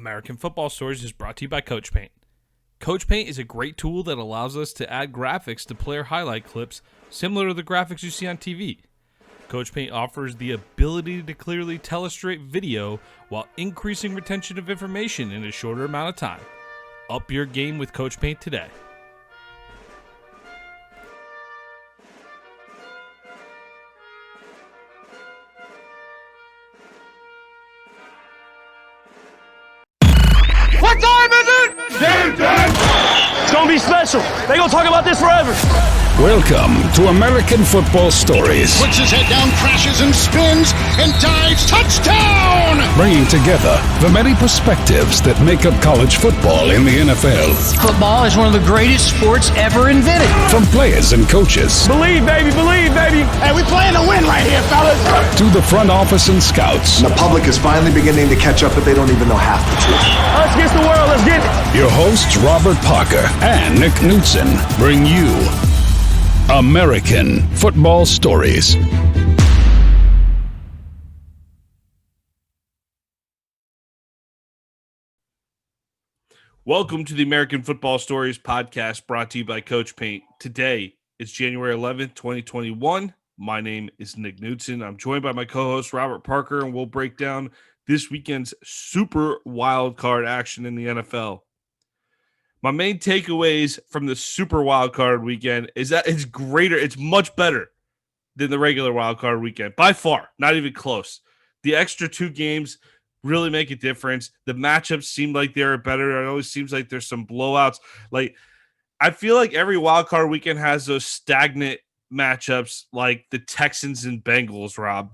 American Football Stories is brought to you by Coach Paint. Coach Paint is a great tool that allows us to add graphics to player highlight clips similar to the graphics you see on TV. Coach Paint offers the ability to clearly tellustrate video while increasing retention of information in a shorter amount of time. Up your game with Coach Paint today. What time is it? Game time! It's gonna be special. They gonna talk about this forever. Welcome to American Football Stories. Puts his head down, crashes and spins, and dives. Touchdown! Bringing together the many perspectives that make up college football in the NFL. Football is one of the greatest sports ever invented. From players and coaches. Believe, baby, believe, baby. Hey, we playing to win right here, fellas. To the front office and scouts. The public is finally beginning to catch up, but they don't even know half the truth. Us against the world, let's get it. Your hosts, Robert Parker and Nick Knudsen, bring you American Football Stories. Welcome to the American Football Stories podcast brought to you by Coach Paint. Today is January 11th, 2021. My name is Nick Knudsen. I'm joined by my co-host Robert Parker, and we'll break down this weekend's super wild card action in the NFL. My main takeaways from the super wild card weekend is that it's greater. It's much better than the regular wild card weekend by far, not even close. The extra two games really make a difference. The matchups seem like they're better. It always seems like there's some blowouts. Like, I feel like every wild card weekend has those stagnant matchups like the Texans and Bengals, Rob.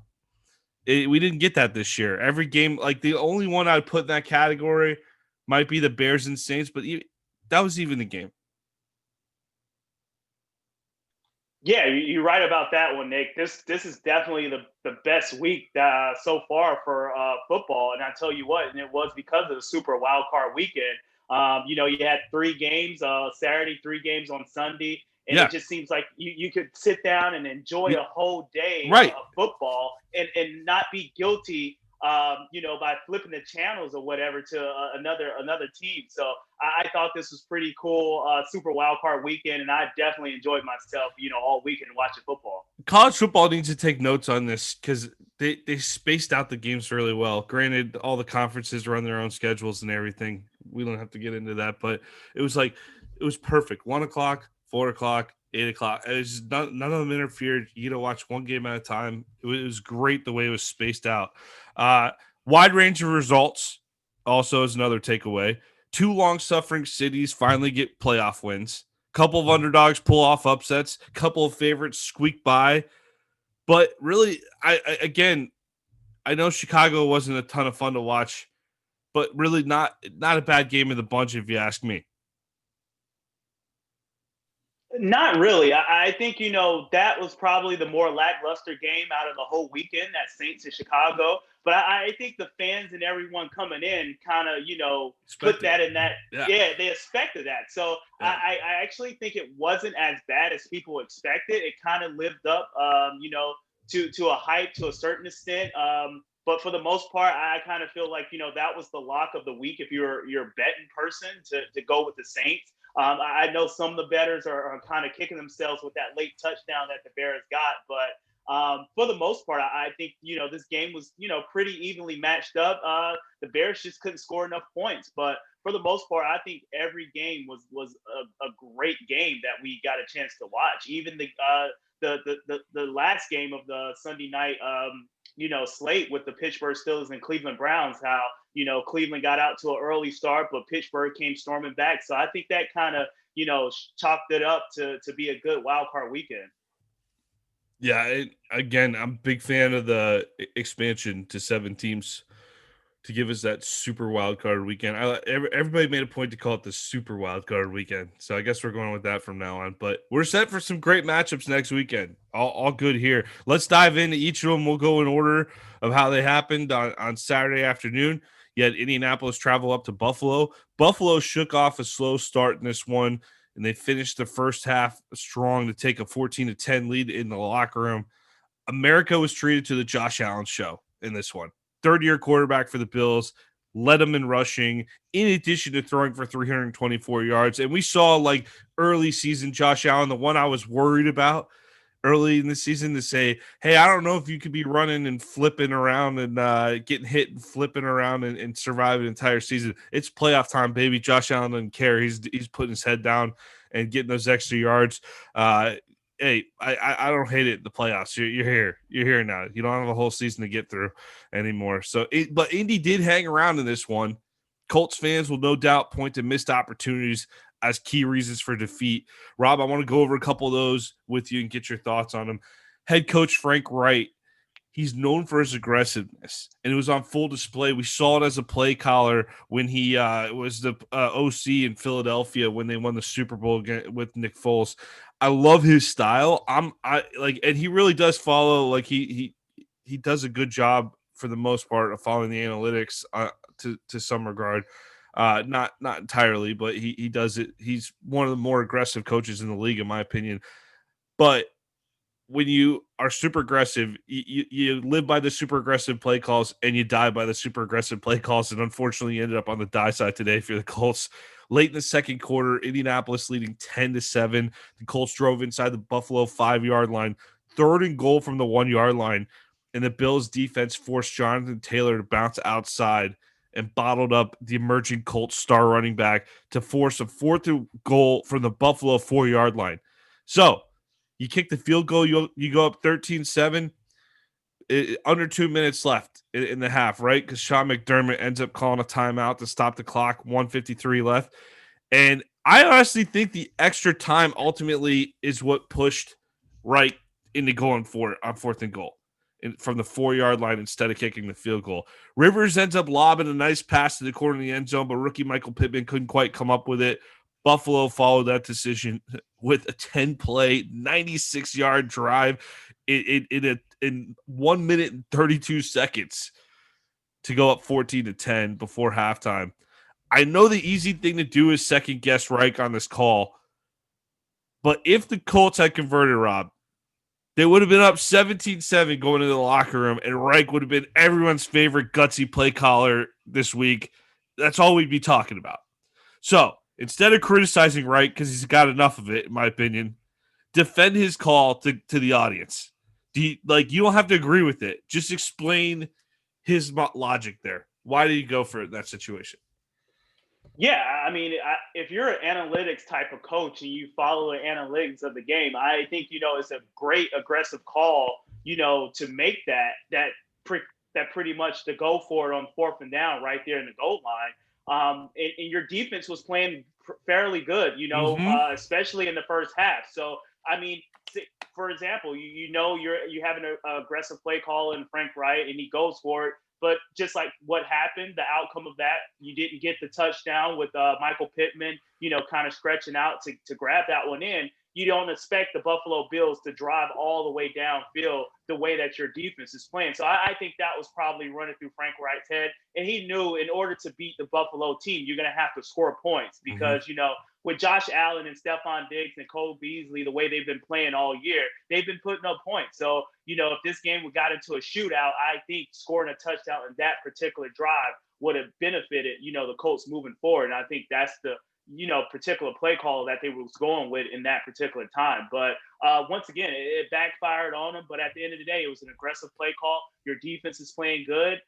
We didn't get that this year. Every game, like the only one I'd put in that category might be the Bears and Saints, but that was even the game. Yeah, you're right about that one, Nick. This is definitely the best week so far for football. And I tell you what, and it was because of the super wild card weekend. You had 3 games Saturday, 3 games on Sunday. And It just seems like you could sit down and enjoy a whole day of football and not be guilty by flipping the channels or whatever to another team. So I thought this was pretty cool, super wild card weekend, and I definitely enjoyed myself, all weekend watching football. College football needs to take notes on this because they spaced out the games really well. Granted, all the conferences run their own schedules and everything. We don't have to get into that, but it was perfect. 1 o'clock, 4 o'clock, 8 o'clock. It was none of them interfered. You watch one game at a time. It was great the way it was spaced out. Wide range of results also is another takeaway. 2 long-suffering cities finally get playoff wins. Couple of underdogs pull off upsets. Couple of favorites squeak by. But really, I know Chicago wasn't a ton of fun to watch, but really not a bad game of the bunch if you ask me. Not really. I think, that was probably the more lackluster game out of the whole weekend, that Saints in Chicago. But I think the fans and everyone coming in kind of, put that in that. Yeah, they expected that. So yeah. I actually think it wasn't as bad as people expected. It kind of lived up, to a hype to a certain extent. But for the most part, I kind of feel like, that was the lock of the week if you're a betting person to go with the Saints. I know some of the bettors are kind of kicking themselves with that late touchdown that the Bears got. But for the most part, I think, this game was, pretty evenly matched up. The Bears just couldn't score enough points. But for the most part, I think every game was a great game that we got a chance to watch. Even the last game of the Sunday night slate with the Pittsburgh Steelers and Cleveland Browns, how, Cleveland got out to an early start, but Pittsburgh came storming back. So I think that kind of, chalked it up to be a good wild card weekend. Yeah, I'm a big fan of the expansion to 7 teams to give us that super wild card weekend. Everybody made a point to call it the super wild card weekend, so I guess we're going with that from now on. But we're set for some great matchups next weekend. All good here. Let's dive into each of them. We'll go in order of how they happened on Saturday afternoon. You had Indianapolis travel up to Buffalo. Buffalo shook off a slow start in this one, and they finished the first half strong to take a 14-10 lead in the locker room. America was treated to the Josh Allen show in this one. Third-year quarterback for the Bills, led them in rushing, in addition to throwing for 324 yards. And we saw like early season Josh Allen, the one I was worried about early in the season, to say, hey, I don't know if you could be running and flipping around and getting hit and flipping around and survive an entire season. It's playoff time, baby. Josh Allen doesn't care. He's putting his head down and getting those extra yards. Hey, I don't hate it. The playoffs, you're here. You're here now. You don't have a whole season to get through anymore. But Indy did hang around in this one. Colts fans will no doubt point to missed opportunities as key reasons for defeat. Rob, I want to go over a couple of those with you and get your thoughts on them. Head coach Frank Wright, he's known for his aggressiveness, and it was on full display. We saw it as a play caller when he was the OC in Philadelphia when they won the Super Bowl with Nick Foles. I love his style. And he really does follow. Like he does a good job for the most part of following the analytics to some regard. Not entirely, but he does it. He's one of the more aggressive coaches in the league, in my opinion. But when you are super aggressive, you live by the super aggressive play calls and you die by the super aggressive play calls. And unfortunately, you ended up on the die side today for the Colts. Late in the second quarter, Indianapolis leading 10-7. The Colts drove inside the Buffalo 5-yard line, 3rd and goal from the 1-yard line. And the Bills defense forced Jonathan Taylor to bounce outside and bottled up the emerging Colts star running back to force a 4th and goal from the Buffalo 4-yard line. So you kick the field goal, you go up 13-7, under 2 minutes left in the half, right? Because Sean McDermott ends up calling a timeout to stop the clock, 1:53 left. And I honestly think the extra time ultimately is what pushed Wright into going for it on 4th and goal from the 4-yard line instead of kicking the field goal. Rivers ends up lobbing a nice pass to the corner of the end zone, but rookie Michael Pittman couldn't quite come up with it. Buffalo followed that decision with a 10-play, 96-yard drive in 1 minute and 32 seconds to go up 14-10 before halftime. I know the easy thing to do is second guess Reich on this call, but if the Colts had converted, Rob, they would have been up 17-7 going into the locker room, and Reich would have been everyone's favorite gutsy play caller this week. That's all we'd be talking about. So instead of criticizing Reich, because he's got enough of it, in my opinion, defend his call to the audience. You don't have to agree with it. Just explain his logic there. Why did you go for it in that situation? Yeah, I mean, if you're an analytics type of coach and you follow the analytics of the game, I think, it's a great aggressive call, to make that pretty much to go for it on 4th and down right there in the goal line. And your defense was playing fairly good, especially in the first half. So, I mean, for example, you have an aggressive play call in Frank Wright and he goes for it. But just like what happened, the outcome of that, you didn't get the touchdown with Michael Pittman, kind of stretching out to grab that one in. You don't expect the Buffalo Bills to drive all the way downfield the way that your defense is playing. So I think that was probably running through Frank Wright's head. And he knew in order to beat the Buffalo team, you're going to have to score points because, with Josh Allen and Stephon Diggs and Cole Beasley, the way they've been playing all year, they've been putting up points. So, if this game got into a shootout, I think scoring a touchdown in that particular drive would have benefited, the Colts moving forward. And I think that's the, particular play call that they was going with in that particular time. But once again, it backfired on them. But at the end of the day, it was an aggressive play call. Your defense is playing good.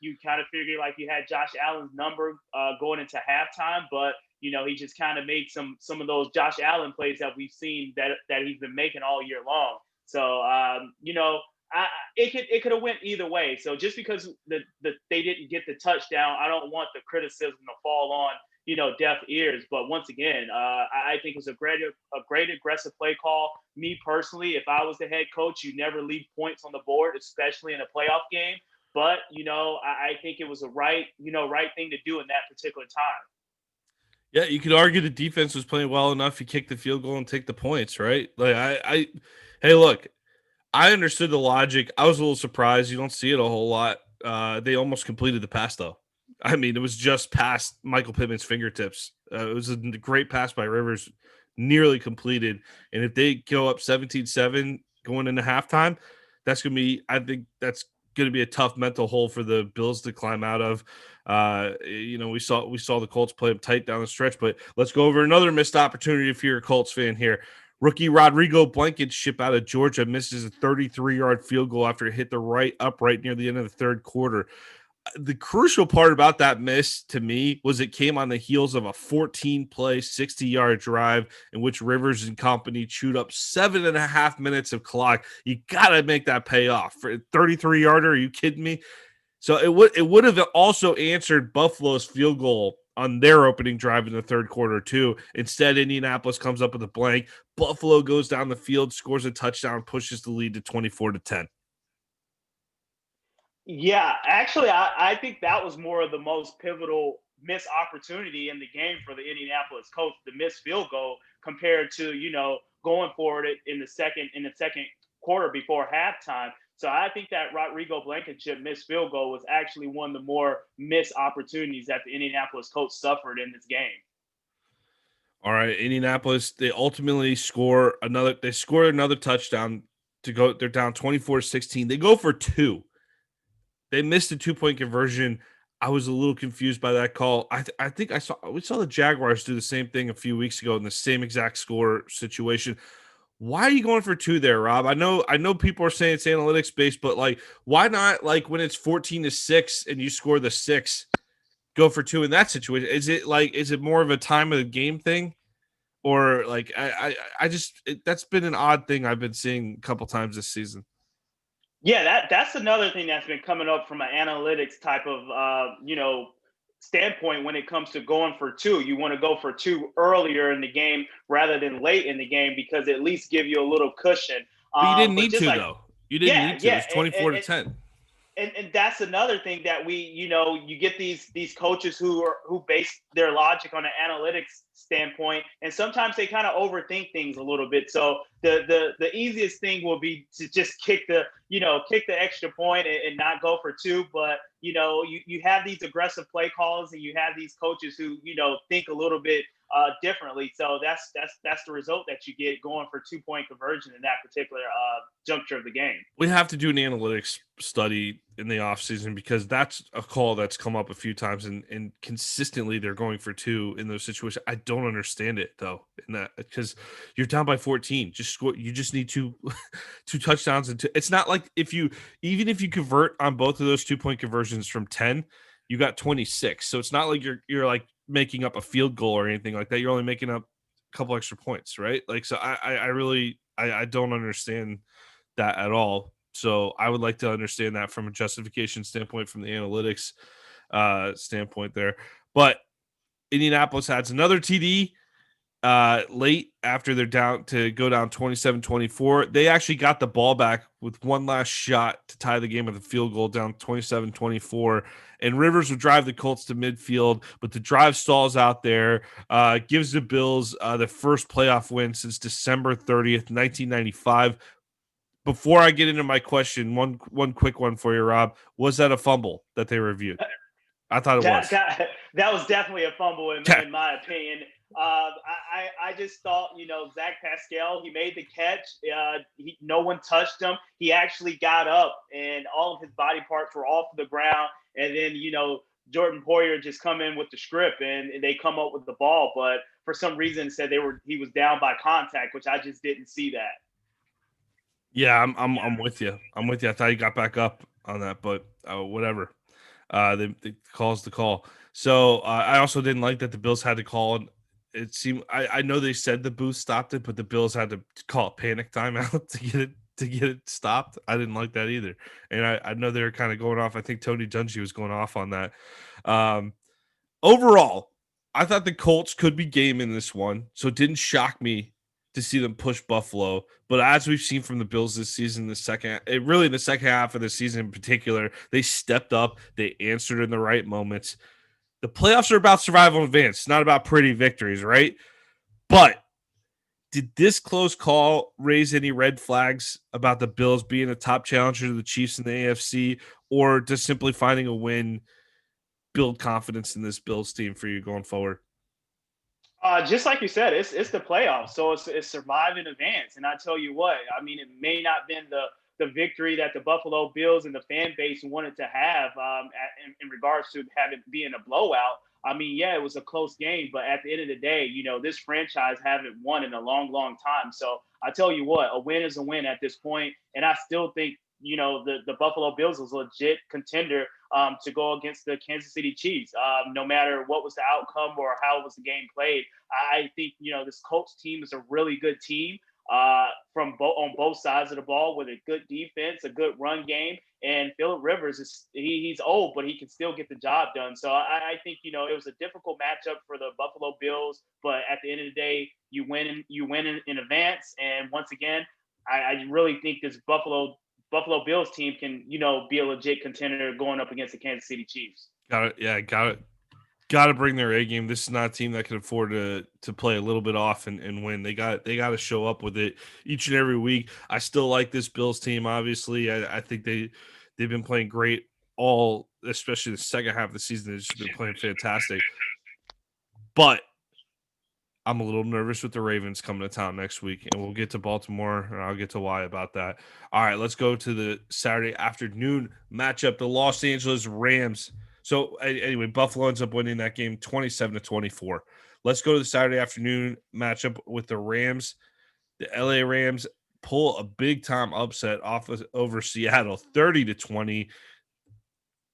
You kind of figure like you had Josh Allen's number going into halftime, but he just kind of made some of those Josh Allen plays that we've seen that he's been making all year long. So it could have went either way. So just because they didn't get the touchdown, I don't want the criticism to fall on deaf ears. But once again, I think it was a great aggressive play call. Me personally, if I was the head coach, you never leave points on the board, especially in a playoff game. But I think it was a right thing to do in that particular time. Yeah, you could argue the defense was playing well enough to kick the field goal and take the points, right? Like hey, look, I understood the logic. I was a little surprised. You don't see it a whole lot. They almost completed the pass, though. I mean, it was just past Michael Pittman's fingertips. It was a great pass by Rivers, nearly completed. And if they go up 17-7 going into halftime, that's going to be – I think that's going to be a tough mental hole for the Bills to climb out of. We saw the Colts play them tight down the stretch, but let's go over another missed opportunity if you're a Colts fan here. Rookie Rodrigo Blankenship out of Georgia misses a 33-yard field goal after it hit the upright near the end of the third quarter. The crucial part about that miss to me was it came on the heels of a 14-play, 60-yard drive in which Rivers and company chewed up 7.5 minutes of clock. You got to make that pay off. For a 33-yarder, are you kidding me? So it would have also answered Buffalo's field goal on their opening drive in the third quarter too. Instead, Indianapolis comes up with a blank. Buffalo goes down the field, scores a touchdown, pushes the lead to 24-10. Yeah, actually, I think that was more of the most pivotal missed opportunity in the game for the Indianapolis Colts, the missed field goal compared to, going forward in the second quarter before halftime. So I think that Rodrigo Blankenship missed field goal was actually one of the more missed opportunities that the Indianapolis Colts suffered in this game. All right, Indianapolis, they ultimately score another touchdown to go. They're down 24-16. They go for two. They missed a 2-point conversion. I was a little confused by that call. I think we saw the Jaguars do the same thing a few weeks ago in the same exact score situation. Why are you going for two there, Rob? I know people are saying it's analytics based, but like, why not, like, when it's 14-6 and you score the 6, go for two in that situation? Is it more of a time of the game thing? Or like, that's been an odd thing I've been seeing a couple times this season. Yeah, that's another thing that's been coming up from an analytics type of standpoint when it comes to going for two. You want to go for two earlier in the game rather than late in the game because at least give you a little cushion. But you didn't need to, like, though. You didn't need to. Yeah, It's 24-10. And that's another thing that you get these coaches who base their logic on an analytics standpoint, and sometimes they kind of overthink things a little bit. So the easiest thing will be to just kick the extra point and not go for two. But you have these aggressive play calls, and you have these coaches who think a little bit differently. So that's the result that you get going for 2-point conversion in that particular juncture of the game. We have to do an analytics study in the offseason because that's a call that's come up a few times, and consistently they're going for two in those situations. I don't understand it though, in that, because you're down by 14. Just score. You just need two touchdowns, and it's not like even if you convert on both of those 2-point conversions from 10, you got 26. So it's not like you're like making up a field goal or anything like that. You're only making up a couple extra points, right? Like, so I really don't understand that at all. So I would like to understand that from a justification standpoint, from the analytics standpoint there. But Indianapolis adds another TD late after they're down 27-24. They actually got the ball back with one last shot to tie the game with a field goal, down 27-24. And Rivers would drive the Colts to midfield, but the drive stalls out there, gives the Bills the first playoff win since December 30th, 1995. Before I get into my question, one quick one for you, Rob. Was that a fumble that they reviewed? I thought it was. That was definitely a fumble in my opinion. I just thought, Zach Pascal, he made the catch. No one touched him. He actually got up, and all of his body parts were off the ground. And then, Jordan Poyer just come in with the script, and they come up with the ball. But for some reason, said he was down by contact, which I just didn't see that. Yeah, I'm with you. I'm with you. I thought he got back up on that, but whatever. The call's the call. So I also didn't like that the Bills had to call. It seemed I know they said the booth stopped it, but the Bills had to call a panic timeout to get it stopped. I didn't like that either, and I know they were kind of going off. I think Tony Dungy was going off on that. Overall, I thought the Colts could be game in this one, so it didn't shock me to see them push Buffalo. But as we've seen from the Bills this season, in the second half of the season in particular, they stepped up, they answered in the right moments. The playoffs are about survival and advance, not about pretty victories, right? But did this close call raise any red flags about the Bills being a top challenger to the Chiefs in the AFC, or just simply finding a win build confidence in this Bills team for you going forward? Just like you said, it's the playoffs, so it's survive in advance. And I tell you what, I mean, it may not been the the victory that the Buffalo Bills and the fan base wanted to have in regards to having being a blowout. I mean, yeah, it was a close game, but at the end of the day, this franchise haven't won in a long, long time. So I tell you what, a win is a win at this point, and I still think the Buffalo Bills was a legit contender to go against the Kansas City Chiefs. No matter what was the outcome or how was the game played, I think this Colts team is a really good team on both sides of the ball with a good defense, a good run game. And Phillip Rivers he's old, but he can still get the job done. So I think it was a difficult matchup for the Buffalo Bills, but at the end of the day, you win in advance. And once again, I really think this Buffalo Bills team can be a legit contender going up against the Kansas City Chiefs. Got it. Yeah, got it. Got to bring their A game. This is not a team that can afford to play a little bit off and win. They got to show up with it each and every week. I still like this Bills team. Obviously, I think they've been playing great especially the second half of the season. They've just been playing fantastic. But I'm a little nervous with the Ravens coming to town next week, and we'll get to Baltimore, and I'll get to why about that. All right, let's go to the Saturday afternoon matchup, the Los Angeles Rams. So anyway, Buffalo ends up winning that game 27-24. Let's go to the Saturday afternoon matchup with the Rams. The LA Rams pull a big time upset over Seattle 30-20.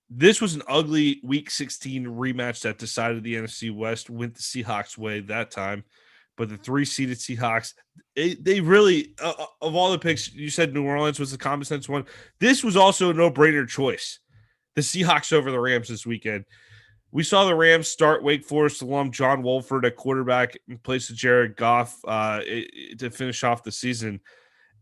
This was an ugly Week 16 rematch that decided the NFC West, went the Seahawks' way that time. But the 3-seeded Seahawks, they really, of all the picks, you said New Orleans was the common sense one. This was also a no-brainer choice. The Seahawks over the Rams this weekend. We saw the Rams start Wake Forest alum John Wolford at quarterback in place of Jared Goff to finish off the season.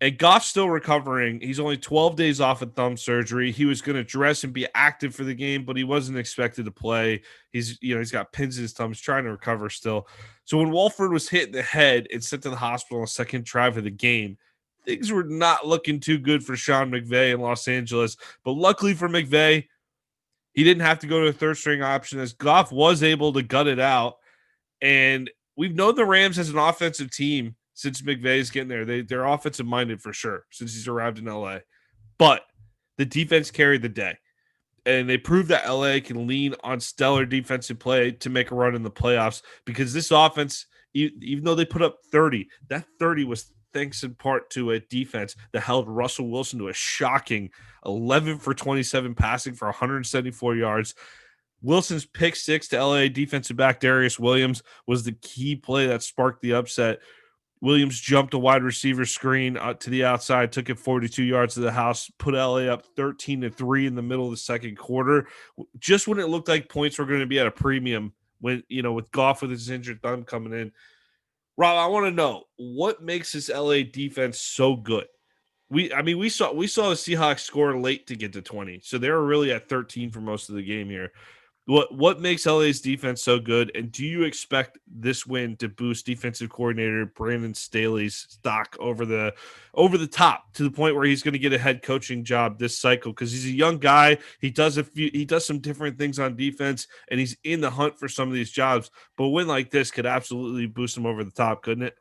And Goff's still recovering. He's only 12 days off of thumb surgery. He was going to dress and be active for the game, but he wasn't expected to play. He's got pins in his thumb. He's trying to recover still. So when Wolford was hit in the head and sent to the hospital on the second drive of the game, things were not looking too good for Sean McVay in Los Angeles. But luckily for McVay, he didn't have to go to a third string option as Goff was able to gut it out. And we've known the Rams as an offensive team since McVay's getting there. They're offensive minded for sure since he's arrived in LA. But the defense carried the day. And they proved that LA can lean on stellar defensive play to make a run in the playoffs because this offense, even though they put up 30, that 30 was thanks in part to a defense that held Russell Wilson to a shocking 11 for 27 passing for 174 yards. Wilson's pick six to LA defensive back Darius Williams was the key play that sparked the upset. Williams jumped a wide receiver screen to the outside, took it 42 yards to the house, put LA up 13-3 in the middle of the second quarter. Just when it looked like points were going to be at a premium, when with Goff with his injured thumb coming in. Rob, I want to know what makes this LA defense so good. We saw the Seahawks score late to get to 20, so they were really at 13 for most of the game here. What makes LA's defense so good, and do you expect this win to boost defensive coordinator Brandon Staley's stock over the top to the point where he's going to get a head coaching job this cycle? Because he's a young guy, he does some different things on defense, and he's in the hunt for some of these jobs. But a win like this could absolutely boost him over the top, couldn't it?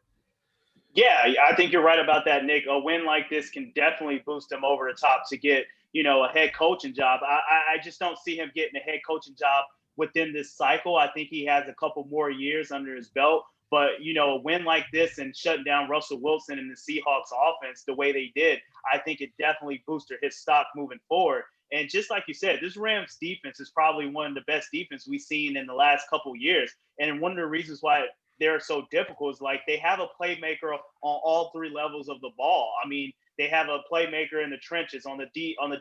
Yeah, I think you're right about that, Nick. A win like this can definitely boost him over the top to get a head coaching job. I just don't see him getting a head coaching job within this cycle. I think he has a couple more years under his belt. But, a win like this and shutting down Russell Wilson and the Seahawks offense the way they did, I think it definitely boosted his stock moving forward. And just like you said, this Rams defense is probably one of the best defense we've seen in the last couple years. And one of the reasons why they're so difficult is like they have a playmaker on all three levels of the ball. I mean, they have a playmaker in the trenches on the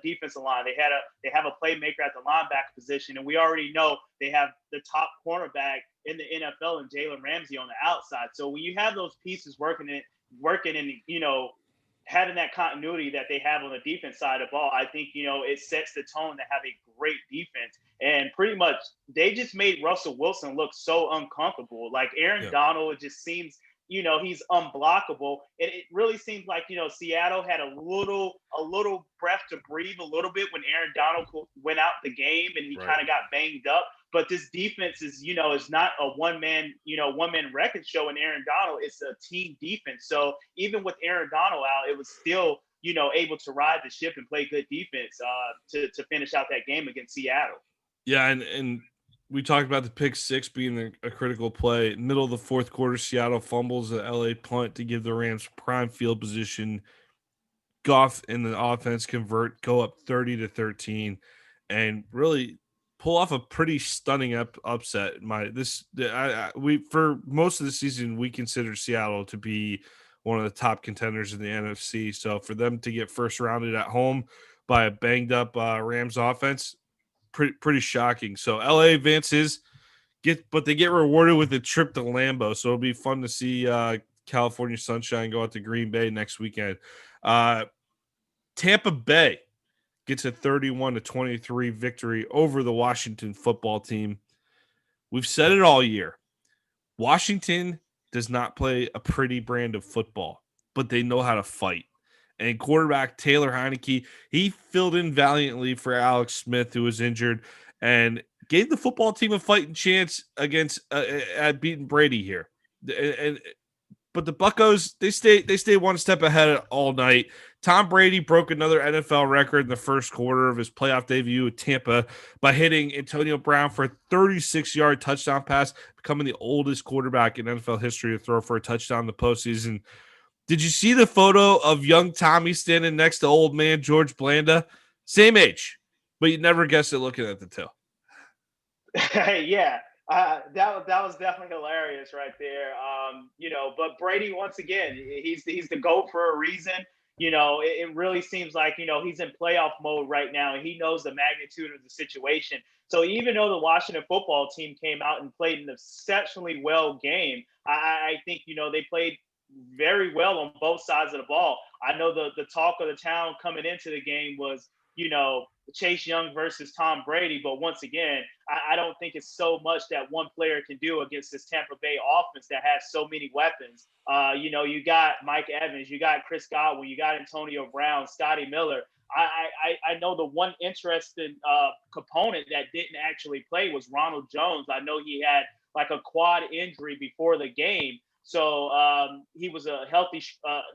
defensive line. They have a playmaker at the linebacker position, and we already know they have the top cornerback in the NFL and Jalen Ramsey on the outside. So when you have those pieces working and having that continuity that they have on the defense side of the ball, I think it sets the tone to have a great defense. And pretty much they just made Russell Wilson look so uncomfortable. Like Aaron Donald, it just seems he's unblockable. It really seems like, Seattle had a little breath to breathe a little bit when Aaron Donald went out the game and he kind of got banged up. But this defense is not a one-man record show in Aaron Donald. It's a team defense. So even with Aaron Donald out, it was still able to ride the ship and play good defense to finish out that game against Seattle. Yeah, and we talked about the pick six being a critical play. Middle of the fourth quarter, Seattle fumbles the LA punt to give the Rams prime field position. Goff and the offense convert, go up 30-13, and really pull off a pretty stunning upset. We for most of the season we consider Seattle to be one of the top contenders in the NFC. So for them to get first rounded at home by a banged up Rams offense, pretty shocking. So LA advances, but they get rewarded with a trip to Lambeau. So it'll be fun to see California Sunshine go out to Green Bay next weekend. Tampa Bay gets a 31-23 victory over the Washington football team. We've said it all year. Washington does not play a pretty brand of football, but they know how to fight. And quarterback Taylor Heineke, he filled in valiantly for Alex Smith, who was injured, and gave the football team a fighting chance against at beating Brady here. But the Buccos, they stay one step ahead all night. Tom Brady broke another NFL record in the first quarter of his playoff debut at Tampa by hitting Antonio Brown for a 36-yard touchdown pass, becoming the oldest quarterback in NFL history to throw for a touchdown in the postseason. Did you see the photo of young Tommy standing next to old man George Blanda? Same age, but you'd never guess it looking at the two. Yeah. That was definitely hilarious right there. But Brady, once again, he's the GOAT for a reason. It really seems like, he's in playoff mode right now, and he knows the magnitude of the situation. So even though the Washington football team came out and played an exceptionally well game, I think, they played very well on both sides of the ball. I know the talk of the town coming into the game was, Chase Young versus Tom Brady. But once again, I don't think it's so much that one player can do against this Tampa Bay offense that has so many weapons. You got Mike Evans, you got Chris Godwin, you got Antonio Brown, Scotty Miller. I know the one interesting component that didn't actually play was Ronald Jones. I know he had like a quad injury before the game. So he was a healthy,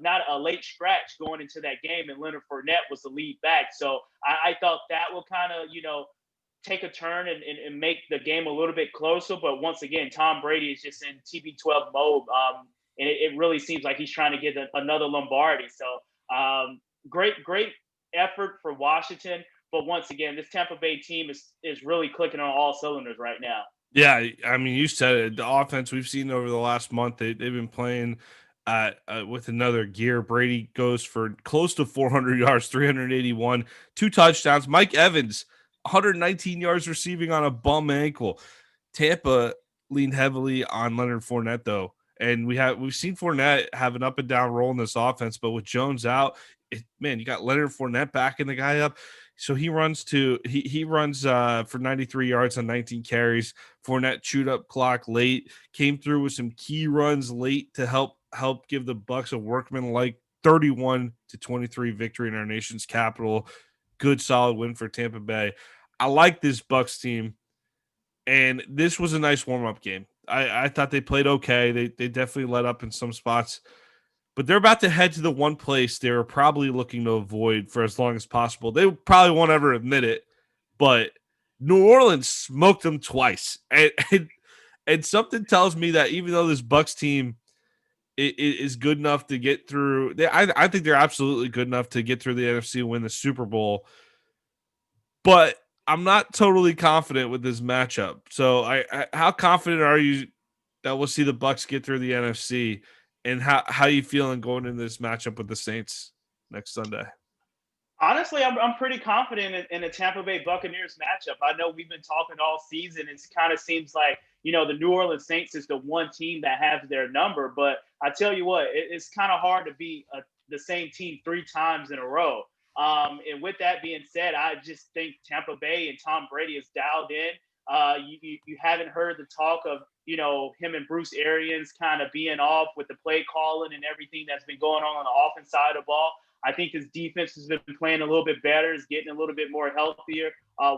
not a late scratch going into that game, and Leonard Fournette was the lead back. So I thought that will kind of, take a turn and make the game a little bit closer. But once again, Tom Brady is just in TB12 mode, and it really seems like he's trying to get another Lombardi. So great effort for Washington. But once again, this Tampa Bay team is really clicking on all cylinders right now. Yeah, I mean, you said it. The offense we've seen over the last month, they've been playing with another gear. Brady goes for close to 400 yards, 381, 2 touchdowns. Mike Evans, 119 yards receiving on a bum ankle. Tampa leaned heavily on Leonard Fournette, though. And we've seen Fournette have an up and down role in this offense, but with Jones out, you got Leonard Fournette backing the guy up. So he runs for 93 yards on 19 carries. Fournette chewed up clock late, came through with some key runs late to help give the Bucs a workman-like 31-23 victory in our nation's capital. Good solid win for Tampa Bay. I like this Bucs team, and this was a nice warm-up game. I thought they played okay. They definitely let up in some spots. But they're about to head to the one place they were probably looking to avoid for as long as possible. They probably won't ever admit it, but New Orleans smoked them twice. And something tells me that even though this Bucs team is good enough to get through, I think they're absolutely good enough to get through the NFC and win the Super Bowl. But I'm not totally confident with this matchup. So how confident are you that we'll see the Bucs get through the NFC? And how you feeling going into this matchup with the Saints next Sunday? Honestly, I'm pretty confident in the Tampa Bay Buccaneers matchup. I know we've been talking all season. It kind of seems like, the New Orleans Saints is the one team that has their number. But I tell you what, it's kind of hard to beat the same team 3 times in a row. And with that being said, I just think Tampa Bay and Tom Brady is dialed in. You haven't heard the talk of, him and Bruce Arians kind of being off with the play calling and everything that's been going on the offense side of the ball. I think his defense has been playing a little bit better, is getting a little bit more healthier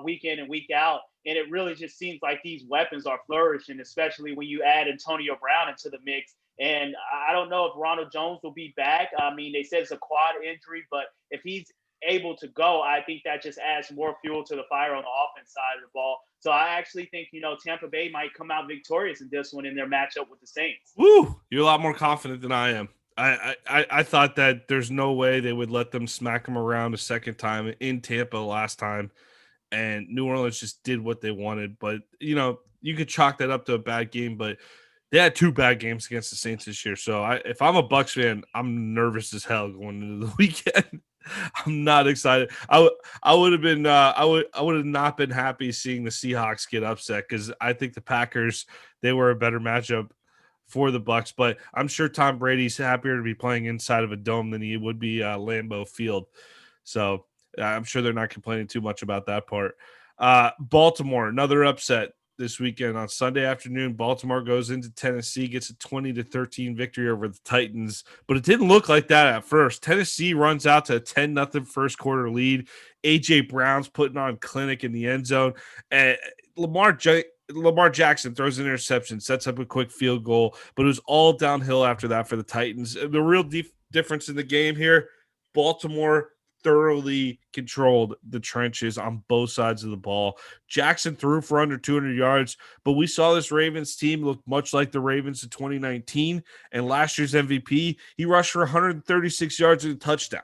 week in and week out. And it really just seems like these weapons are flourishing, especially when you add Antonio Brown into the mix. And I don't know if Ronald Jones will be back. I mean, they said it's a quad injury, but if he's able to go, I think that just adds more fuel to the fire on the offense side of the ball. So I actually think, Tampa Bay might come out victorious in this one in their matchup with the Saints. Woo! You're a lot more confident than I am. I thought that there's no way they would let them smack them around a second time in Tampa last time, and New Orleans just did what they wanted. But you could chalk that up to a bad game, but they had two bad games against the Saints this year. So if I'm a Bucs fan, I'm nervous as hell going into the weekend. I'm not excited. I would have been I would have not been happy seeing the Seahawks get upset because I think the Packers, they were a better matchup for the Bucs. But I'm sure Tom Brady's happier to be playing inside of a dome than he would be Lambeau Field. So I'm sure they're not complaining too much about that part. Baltimore, another upset this weekend on Sunday afternoon. Baltimore goes into Tennessee, gets a 20-13 victory over the Titans, but it didn't look like that at first. Tennessee runs out to a 10-0 first quarter lead. AJ Brown's putting on clinic in the end zone, and Lamar Jackson throws an interception, sets up a quick field goal, but it was all downhill after that for the Titans. The real difference in the game here, Baltimore thoroughly controlled the trenches on both sides of the ball. Jackson threw for under 200 yards, but we saw this Ravens team look much like the Ravens in 2019 and last year's MVP. He rushed for 136 yards and a touchdown.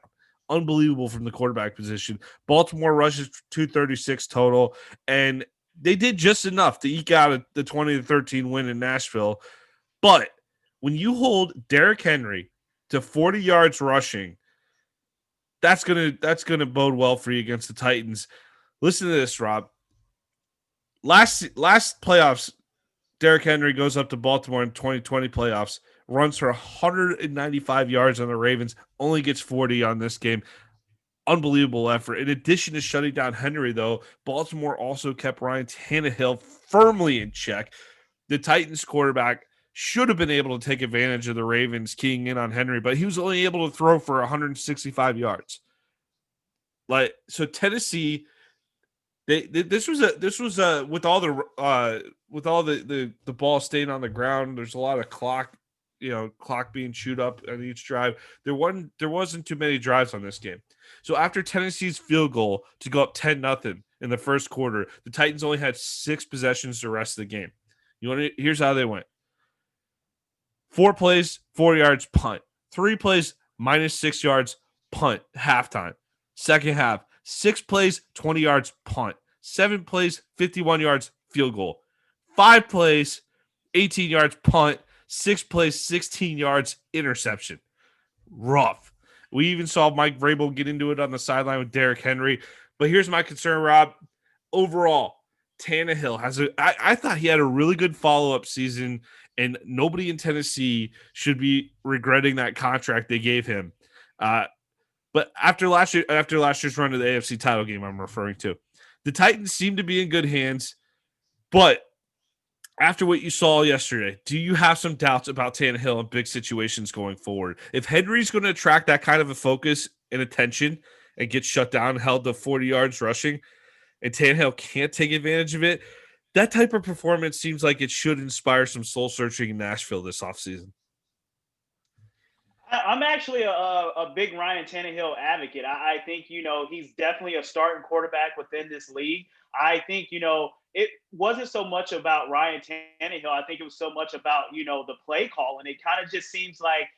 Unbelievable from the quarterback position. Baltimore rushes 236 total, and they did just enough to eke out the 20-13 win in Nashville. But when you hold Derrick Henry to 40 yards rushing, that's gonna bode well for you against the Titans. Listen to this, Rob. Last playoffs, Derrick Henry goes up to Baltimore in 2020 playoffs, runs for 195 yards on the Ravens, only gets 40 on this game. Unbelievable effort. In addition to shutting down Henry, though, Baltimore also kept Ryan Tannehill firmly in check. The Titans quarterback should have been able to take advantage of the Ravens keying in on Henry, but he was only able to throw for 165 yards. So Tennessee, this was with all the ball staying on the ground. There's a lot of clock being chewed up on each drive. There wasn't too many drives on this game. So after Tennessee's field goal to go up 10-0 in the first quarter, the Titans only had 6 possessions the rest of the game. Here's how they went. 4 plays, 4 yards, punt. 3 plays, -6 yards, punt, halftime. Second half, 6 plays, 20 yards, punt. 7 plays, 51 yards, field goal. 5 plays, 18 yards, punt. 6 plays, 16 yards, interception. Rough. We even saw Mike Vrabel get into it on the sideline with Derrick Henry. But here's my concern, Rob. Overall, Tannehill I thought he had a really good follow-up season, and nobody in Tennessee should be regretting that contract they gave him. But after last year's run to the AFC title game, I'm referring to, the Titans seem to be in good hands. But after what you saw yesterday, do you have some doubts about Tannehill in big situations going forward? If Henry's going to attract that kind of a focus and attention and get shut down, held to 40 yards rushing, and Tannehill can't take advantage of it, that type of performance seems like it should inspire some soul searching in Nashville this offseason. I'm actually a big Ryan Tannehill advocate. I think, he's definitely a starting quarterback within this league. I think, it wasn't so much about Ryan Tannehill. I think it was so much about, the play call. And it kind of just seems like,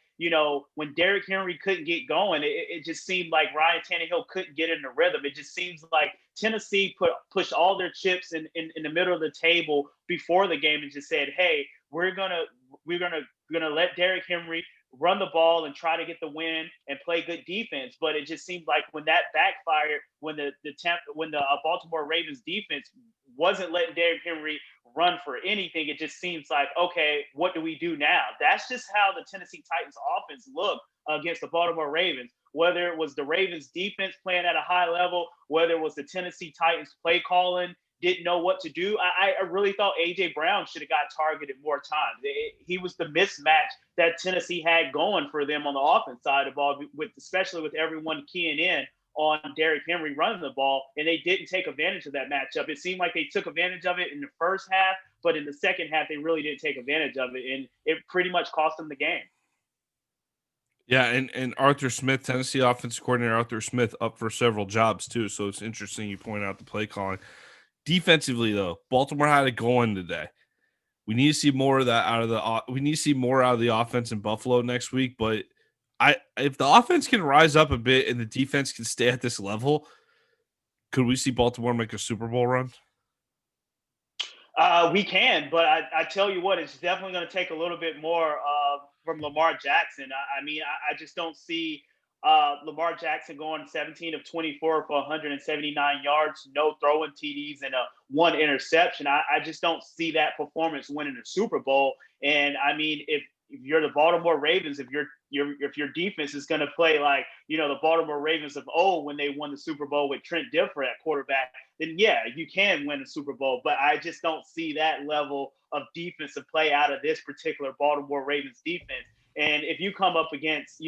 when Derrick Henry couldn't get going, it just seemed like Ryan Tannehill couldn't get in the rhythm. It just seems like Tennessee pushed all their chips in the middle of the table before the game and just said, hey, we're gonna let Derrick Henry run the ball and try to get the win and play good defense. But it just seemed like when that backfired, when the Baltimore Ravens defense wasn't letting Derrick Henry run for anything, it just seems like, okay, what do we do now? That's just how the Tennessee Titans offense looked against the Baltimore Ravens. Whether it was the Ravens defense playing at a high level, whether it was the Tennessee Titans play calling, didn't know what to do. I really thought A.J. Brown should have got targeted more times. He was the mismatch that Tennessee had going for them on the offense side of the ball, especially with everyone keying in on Derrick Henry running the ball, and they didn't take advantage of that matchup. It seemed like they took advantage of it in the first half, but in the second half, they really didn't take advantage of it, and it pretty much cost them the game. Yeah, and Arthur Smith, Tennessee offensive coordinator Arthur Smith, up for several jobs too. So it's interesting you point out the play calling. Defensively, though, Baltimore had it going today. We need to see more of that out of the. We need to see more out of the offense in Buffalo next week. But if the offense can rise up a bit and the defense can stay at this level, could we see Baltimore make a Super Bowl run? We can, but I tell you what, it's definitely going to take a little bit more from Lamar Jackson. I mean, I just don't see Lamar Jackson going 17 of 24 for 179 yards, no throwing TDs, and one interception. I just don't see that performance winning a Super Bowl. And I mean, if you're the Baltimore Ravens, if your defense is going to play like the Baltimore Ravens of old when they won the Super Bowl with Trent Dilfer at quarterback, then yeah, you can win a Super Bowl. But I just don't see that level of defensive play out of this particular Baltimore Ravens defense. And if you come up against,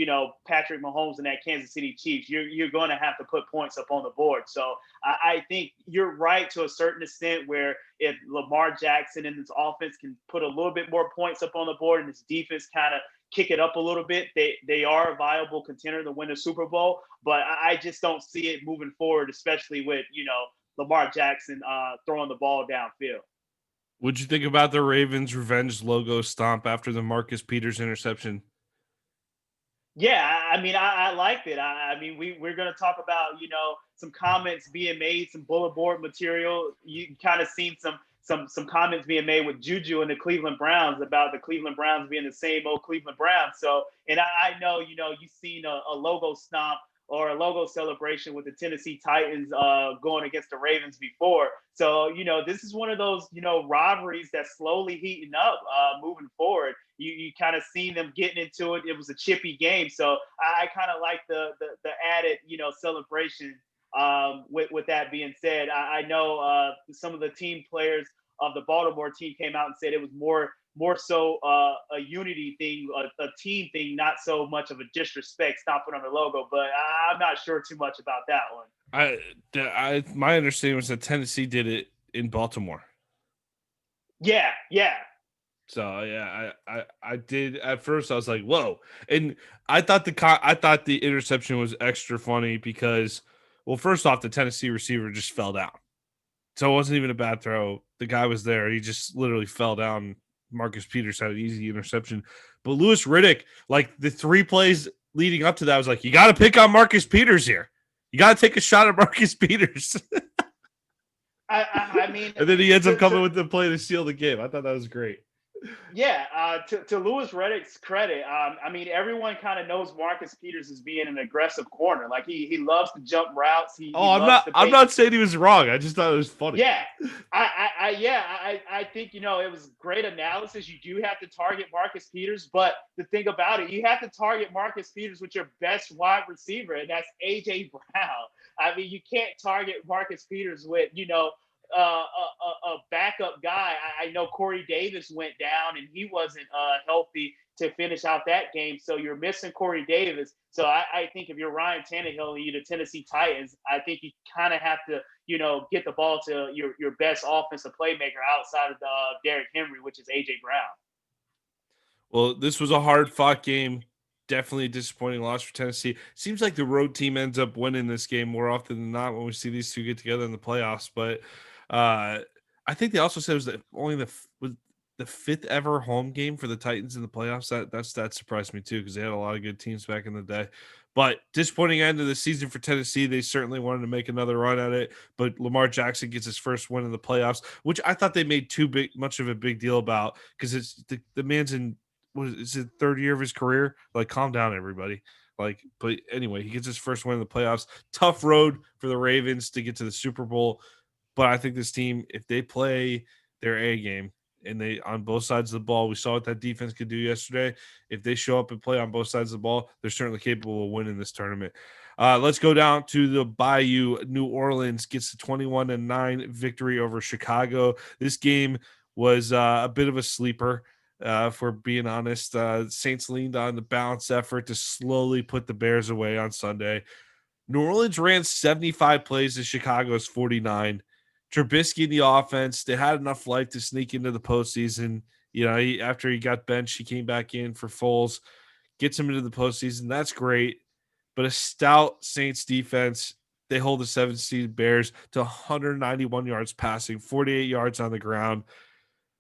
Patrick Mahomes and that Kansas City Chiefs, you're going to have to put points up on the board. So I think you're right to a certain extent where if Lamar Jackson and this offense can put a little bit more points up on the board and this defense kind of kick it up a little bit, they are a viable contender to win the Super Bowl. But I just don't see it moving forward, especially with, Lamar Jackson throwing the ball downfield. What'd you think about the Ravens' revenge logo stomp after the Marcus Peters interception? Yeah, I mean, I liked it. I mean, we're going to talk about, some comments being made, some bullet board material. You kind of seen some comments being made with Juju and the Cleveland Browns about the Cleveland Browns being the same old Cleveland Browns. So, and I know, you've seen a logo stomp or a logo celebration with the Tennessee Titans going against the Ravens before. So, this is one of those, rivalries that's slowly heating up moving forward. You kind of seen them getting into it. It was a chippy game. So I kind of like the added, celebration. With that being said, I know some of the team players of the Baltimore team came out and said it was more so a unity thing, a team thing, not so much of a disrespect stomping on the logo. But I'm not sure too much about that one. My understanding was that Tennessee did it in Baltimore. Yeah. So yeah, I did at first. I was like, whoa, and I thought the interception was extra funny because, well, first off, the Tennessee receiver just fell down, so it wasn't even a bad throw. The guy was there; he just literally fell down. Marcus Peters had an easy interception, but Louis Riddick, like the 3 plays leading up to that, was like, you got to pick on Marcus Peters here. You got to take a shot at Marcus Peters. I mean, and then he ends up coming with the play to seal the game. I thought that was great. Yeah, to Louis Riddick's credit, I mean, everyone kind of knows Marcus Peters as being an aggressive corner. Like he loves to jump routes. I'm not saying he was wrong. I just thought it was funny. Yeah, I think it was great analysis. You do have to target Marcus Peters, but the thing about it, you have to target Marcus Peters with your best wide receiver, and that's AJ Brown. I mean, you can't target Marcus Peters with a backup guy. I know Corey Davis went down and he wasn't healthy to finish out that game. So you're missing Corey Davis. So I think if you're Ryan Tannehill and you're the Tennessee Titans, I think you kind of have to, get the ball to your best offensive playmaker outside of Derrick Henry, which is AJ Brown. Well, this was a hard-fought game. Definitely a disappointing loss for Tennessee. Seems like the road team ends up winning this game more often than not when we see these two get together in the playoffs. But I think they also said it was only the 5th ever home game for the Titans in the playoffs. That surprised me too because they had a lot of good teams back in the day. But disappointing end of the season for Tennessee. They certainly wanted to make another run at it, but Lamar Jackson gets his first win in the playoffs, which I thought they made much of a big deal about because it's the man's in what is it, 3rd year of his career. Like, calm down, everybody. Like, but anyway, he gets his first win in the playoffs. Tough road for the Ravens to get to the Super Bowl. But I think this team, if they play their A game and they on both sides of the ball, we saw what that defense could do yesterday. If they show up and play on both sides of the ball, they're certainly capable of winning this tournament. Let's go down to the Bayou. New Orleans gets the 21-9 victory over Chicago. This game was a bit of a sleeper. If we're being honest, Saints leaned on the balance effort to slowly put the Bears away on Sunday. New Orleans ran 75 plays to Chicago's 49. Trubisky in the offense, they had enough life to sneak into the postseason. After he got benched, he came back in for Foles, gets him into the postseason. That's great. But a stout Saints defense, they hold the 7th-seed Bears to 191 yards passing, 48 yards on the ground.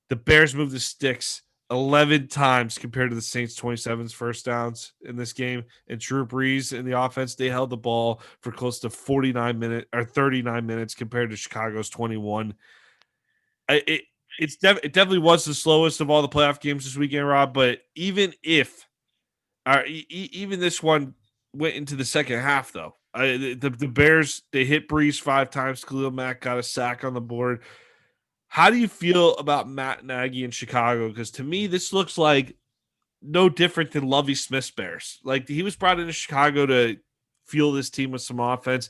The Bears moved the sticks 11 times compared to the Saints 27's first downs in this game. And Drew Brees in the offense, they held the ball for close to 39 minutes compared to Chicago's 21. It definitely was the slowest of all the playoff games this weekend, Rob. But even if, even this one went into the second half, though, the Bears, they hit Brees 5 times. Khalil Mack got a sack on the board. How do you feel about Matt Nagy in Chicago? Because to me, this looks like no different than Lovie Smith's Bears. Like, he was brought into Chicago to fuel this team with some offense.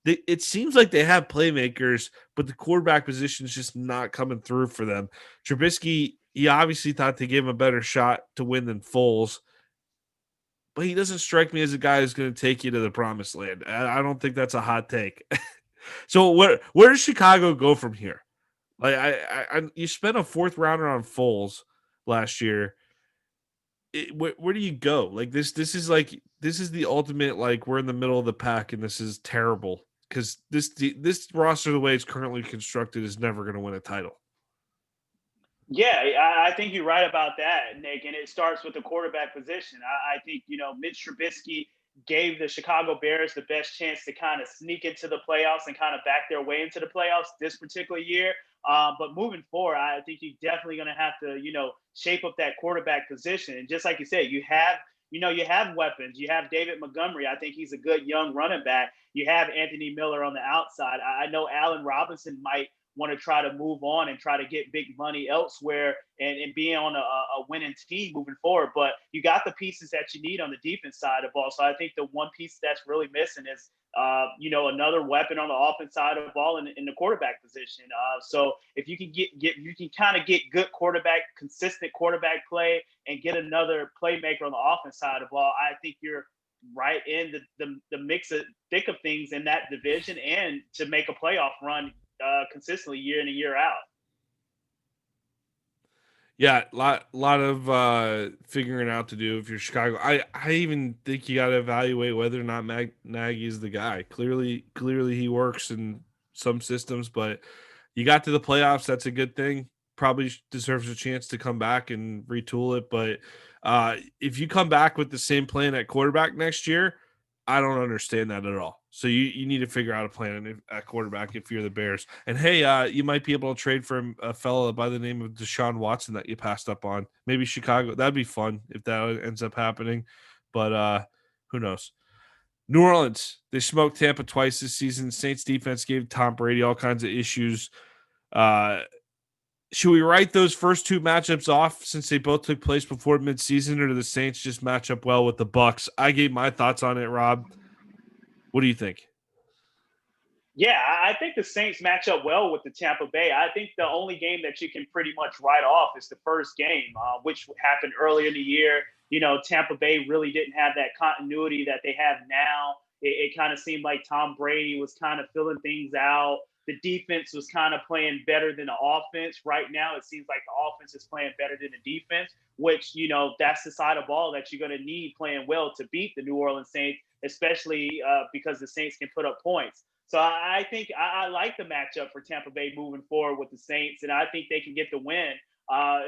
It seems like they have playmakers, but the quarterback position is just not coming through for them. Trubisky, he obviously thought they gave him a better shot to win than Foles, but he doesn't strike me as a guy who's going to take you to the promised land. I don't think that's a hot take. So where does Chicago go from here? Like, you spent a 4th rounder on Foles last year. Where do you go? Like, this is the ultimate, like, we're in the middle of the pack and this is terrible because this roster, the way it's currently constructed, is never going to win a title. Yeah, I think you're right about that, Nick. And it starts with the quarterback position. I think, Mitch Trubisky gave the Chicago Bears the best chance to kind of sneak into the playoffs and kind of back their way into the playoffs this particular year. But moving forward, I think you're definitely going to have to, shape up that quarterback position. And just like you said, you have weapons. You have David Montgomery. I think he's a good young running back. You have Anthony Miller on the outside. I know Allen Robinson might want to try to move on and try to get big money elsewhere and be on a winning team moving forward. But you got the pieces that you need on the defense side of the ball. So I think the one piece that's really missing is, another weapon on the offense side of the ball in the quarterback position. So if you can you can kind of get good consistent quarterback play and get another playmaker on the offense side of the ball, I think you're right in the mix of thick of things in that division and to make a playoff run consistently year in and year out. Yeah, lot of figuring out to do if you're Chicago. I even think you got to evaluate whether or not Nagy is the guy. Clearly he works in some systems, but you got to the playoffs. That's a good thing. Probably deserves a chance to come back and retool it. But if you come back with the same plan at quarterback next year, I don't understand that at all. So you need to figure out a plan at quarterback if you're the Bears. And hey, you might be able to trade for a fella by the name of Deshaun Watson that you passed up on. Maybe Chicago. That'd be fun if that ends up happening. But who knows? New Orleans, they smoked Tampa twice this season. Saints defense gave Tom Brady all kinds of issues. Should we write those first 2 matchups off since they both took place before midseason, or do the Saints just match up well with the Bucs? I gave my thoughts on it, Rob. What do you think? Yeah, I think the Saints match up well with the Tampa Bay. I think the only game that you can pretty much write off is the first game, which happened earlier in the year. Tampa Bay really didn't have that continuity that they have now. It kind of seemed like Tom Brady was kind of filling things out. The defense was kind of playing better than the offense. Right now, it seems like the offense is playing better than the defense, which, that's the side of ball that you're going to need playing well to beat the New Orleans Saints, especially because the Saints can put up points. So I think I like the matchup for Tampa Bay moving forward with the Saints, and I think they can get the win,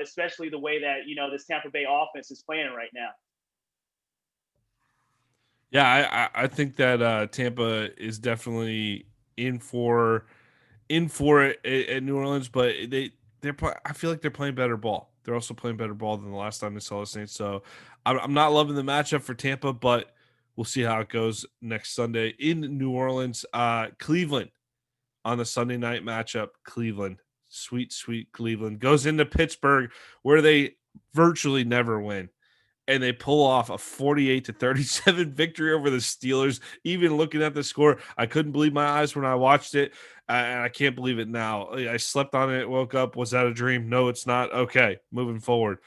especially the way that, this Tampa Bay offense is playing right now. Yeah, I think that Tampa is definitely in for it at New Orleans, but I feel like they're playing better ball. They're also playing better ball than the last time they saw the Saints. So I'm not loving the matchup for Tampa, but we'll see how it goes next Sunday in New Orleans. Cleveland on the Sunday night matchup. Cleveland, sweet Cleveland, goes into Pittsburgh where they virtually never win. And they pull off a 48-37 victory over the Steelers. Even looking at the score, I couldn't believe my eyes when I watched it. And I can't believe it now. I slept on it, woke up. Was that a dream? No, it's not. Okay, moving forward.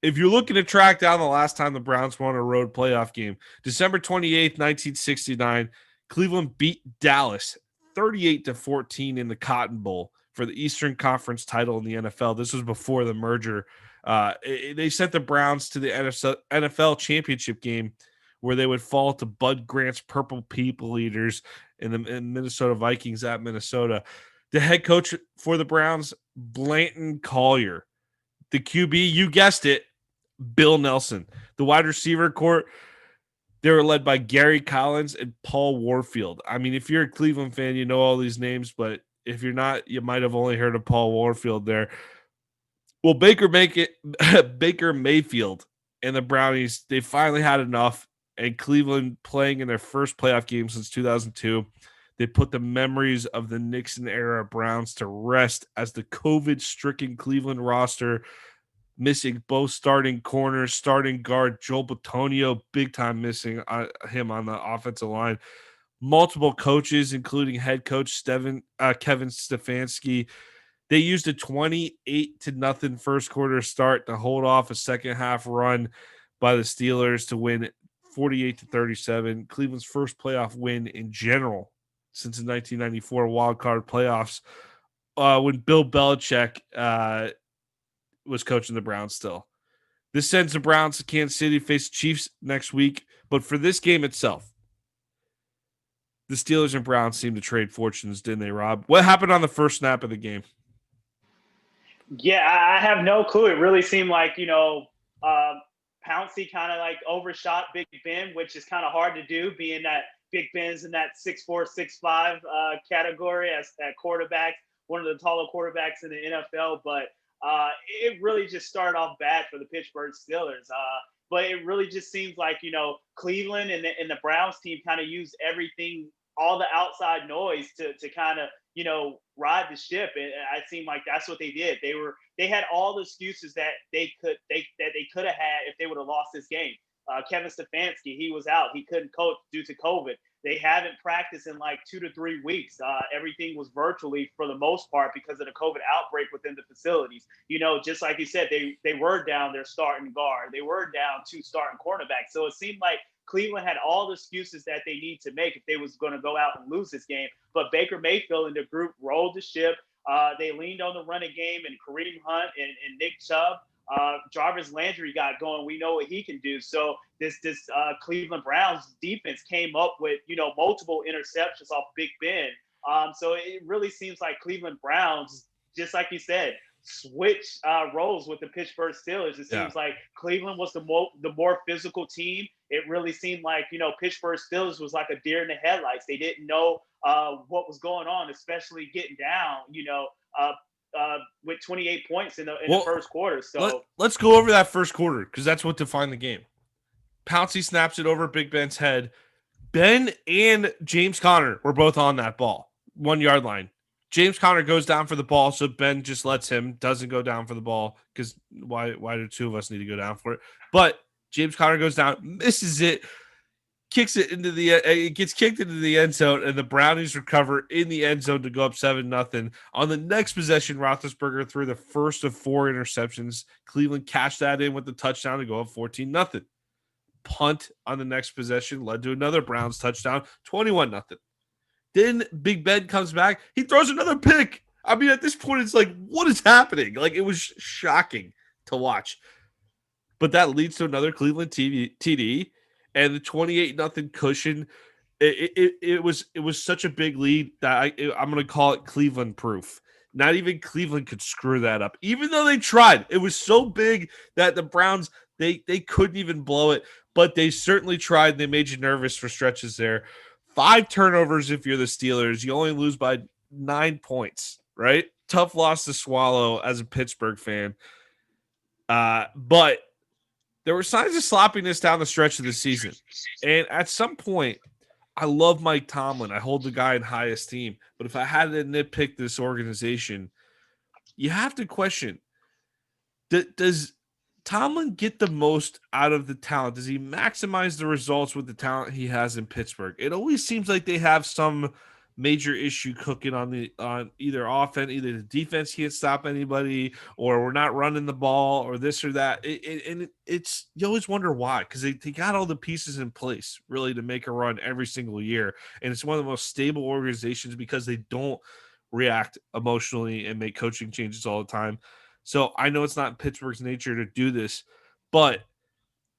If you're looking to track down the last time the Browns won a road playoff game, December 28th, 1969, Cleveland beat Dallas 38-14 in the Cotton Bowl for the Eastern Conference title in the NFL. This was before the merger. They sent the Browns to the NFL championship game where they would fall to Bud Grant's Purple People Eaters in the Minnesota Vikings at Minnesota. The head coach for the Browns, Blanton Collier. The QB, you guessed it, Bill Nelson. The wide receiver court, they were led by Gary Collins and Paul Warfield. I mean, if you're a Cleveland fan, you know all these names, but if you're not, you might have only heard of Paul Warfield there. Well, Baker Mayfield and the Brownies, they finally had enough, and Cleveland playing in their first playoff game since 2002. They put the memories of the Nixon-era Browns to rest as the COVID-stricken Cleveland roster, missing both starting corners, starting guard Joel Bitonio, big time missing him on the offensive line. Multiple coaches, including head coach Kevin Stefanski. They used a 28-0 first quarter start to hold off a second half run by the Steelers to win 48-37. Cleveland's first playoff win in general since the 1994 wild card playoffs, when Bill Belichick was coaching the Browns still. This sends the Browns to Kansas City, face the Chiefs next week. But for this game itself, the Steelers and Browns seemed to trade fortunes, didn't they, Rob? What happened on the first snap of the game? Yeah, I have no clue. It really seemed like, Pouncey kind of like overshot Big Ben, which is kind of hard to do, being that Big Ben's in that 6'4", 6'5" category as that quarterback, one of the taller quarterbacks in the NFL. But it really just started off bad for the Pittsburgh Steelers. But it really just seems like, Cleveland and the Browns team kind of used everything, all the outside noise to kind of, ride the ship. And it seemed like that's what they did. They had all the excuses that they could have had if they would have lost this game. Kevin Stefanski, he was out. He couldn't coach due to COVID. They haven't practiced in like 2 to 3 weeks. Everything was virtually for the most part because of the COVID outbreak within the facilities. Just like you said, they were down their starting guard. They were down 2 starting cornerbacks. So it seemed like Cleveland had all the excuses that they need to make if they was going to go out and lose this game. But Baker Mayfield and the group rolled the ship. They leaned on the running game, and Kareem Hunt and Nick Chubb. Jarvis Landry got going. We know what he can do. So this Cleveland Browns defense came up with, multiple interceptions off Big Ben. So it really seems like Cleveland Browns, just like you said, switch roles with the Pittsburgh Steelers. It seems like Cleveland was the more physical team. It really seemed like, Pittsburgh Steelers was like a deer in the headlights. They didn't know what was going on, especially getting down, with 28 points in the first quarter. So let's go over that first quarter, because that's what defined the game. Pouncey snaps it over Big Ben's head. Ben and James Conner were both on that ball, 1 yard line. James Conner goes down for the ball, so Ben just lets him, doesn't go down for the ball, because why do 2 of us need to go down for it? But James Conner goes down, misses it, kicks it into it gets kicked into the end zone, and the Brownies recover in the end zone to go up 7-0. On the next possession, Roethlisberger threw the first of 4 interceptions. Cleveland cashed that in with the touchdown to go up 14-0. Punt on the next possession led to another Browns touchdown, 21-0. Then Big Ben comes back. He throws another pick. I mean, at this point, it's like, what is happening? Like, it was shocking to watch. But that leads to another Cleveland TD, and the 28-0 cushion. It was such a big lead that I'm going to call it Cleveland proof. Not even Cleveland could screw that up, even though they tried. It was so big that the Browns, they couldn't even blow it, but they certainly tried. They made you nervous for stretches there. 5 turnovers if you're the Steelers. You only lose by 9 points, right? Tough loss to swallow as a Pittsburgh fan. But there were signs of sloppiness down the stretch of the season. And at some point, I love Mike Tomlin. I hold the guy in high esteem. But if I had to nitpick this organization, you have to question, does Tomlin get the most out of the talent? Does he maximize the results with the talent he has in Pittsburgh? It always seems like they have some major issue cooking on either offense, either the defense can't stop anybody, or we're not running the ball, or this or that. It's you always wonder why, because they got all the pieces in place really to make a run every single year, and it's one of the most stable organizations because they don't react emotionally and make coaching changes all the time. So I know it's not Pittsburgh's nature to do this, but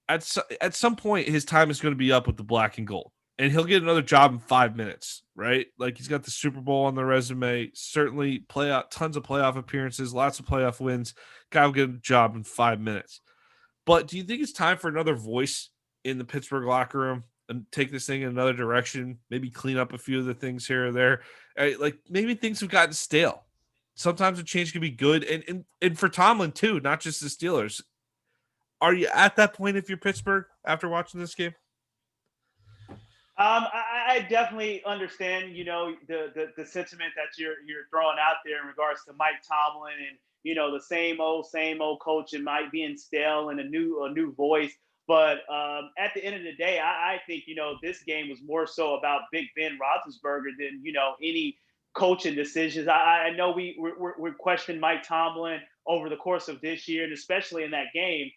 at some point his time is going to be up with the black and gold, and he'll get another job in 5 minutes, right? Like, he's got the Super Bowl on the resume, certainly playoff, tons of playoff appearances, lots of playoff wins. Guy will get a job in 5 minutes. But do you think it's time for another voice in the Pittsburgh locker room and take this thing in another direction? Maybe clean up a few of the things here or there. Like, maybe things have gotten stale. Sometimes a change can be good, and for Tomlin too, not just the Steelers. Are you at that point if you're Pittsburgh after watching this game? I definitely understand, the sentiment that you're throwing out there in regards to Mike Tomlin and the same old coach and Mike being stale and a new voice. But at the end of the day, I think this game was more so about Big Ben Roethlisberger than any coaching decisions. I know we're questioning Mike Tomlin over the course of this year, and especially in that game.